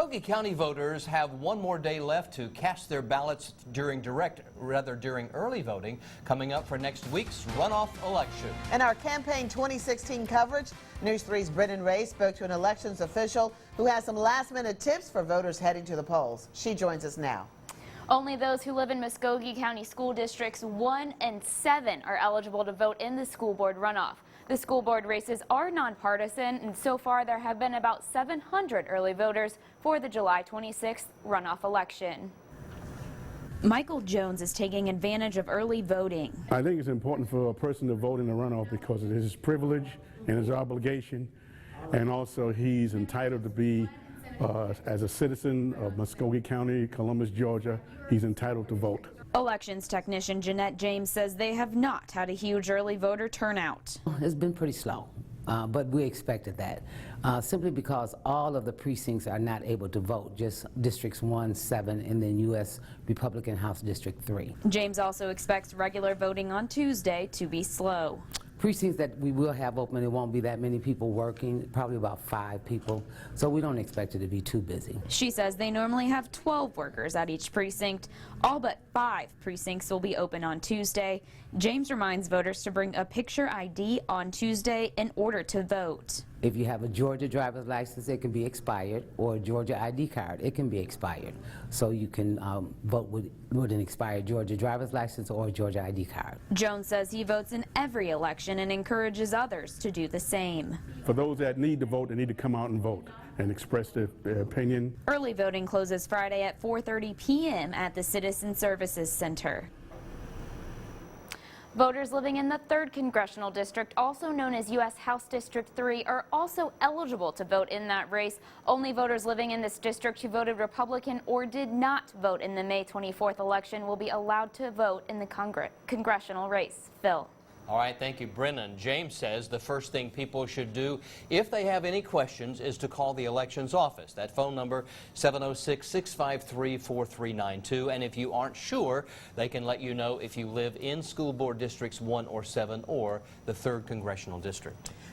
Muskogee County voters have one more day left to cast their ballots during early voting coming up for next week's runoff election. In our campaign 2016 coverage, News 3's Brennan Ray spoke to an elections official who has some last-minute tips for voters heading to the polls. She joins us now. Only those who live in Muskogee County School Districts 1 and 7 are eligible to vote in the school board runoff. The school board races are nonpartisan, and so far there have been about 700 early voters for the July 26th runoff election. Michael Jones is taking advantage of early voting. I think it's important for a person to vote in the runoff because it is his privilege and his obligation, and also he's entitled to be, as a citizen of Muskogee County, Columbus, Georgia, he's entitled to vote. Elections technician Jeanette James says they have not had a huge early voter turnout. It's been pretty slow, but we expected that, simply because all of the precincts are not able to vote, just districts 1, 7, and then U.S. Republican House District 3. James also expects regular voting on Tuesday to be slow. Precincts that we will have open, it won't be that many people working, probably about 5 people, so we don't expect it to be too busy. She says they normally have 12 workers at each precinct. All but 5 precincts will be open on Tuesday. James reminds voters to bring a picture ID on Tuesday in order to vote. If you have a Georgia driver's license, it can be expired, or a Georgia ID card, it can be expired. So you can vote with an expired Georgia driver's license or a Georgia ID card. Jones says he votes in every election and encourages others to do the same. For those that need to vote, they need to come out and vote and express their opinion. Early voting closes Friday at 4:30 p.m. at the Citizen Services Center. Voters living in the 3rd Congressional District, also known as U.S. House District 3, are also eligible to vote in that race. Only voters living in this district who voted Republican or did not vote in the May 24th election will be allowed to vote in the congressional race. Phil. All right, thank you, Brennan. James says the first thing people should do if they have any questions is to call the elections office. That phone number, 706-653-4392. And if you aren't sure, they can let you know if you live in school board districts 1 or 7 or the 3rd Congressional District.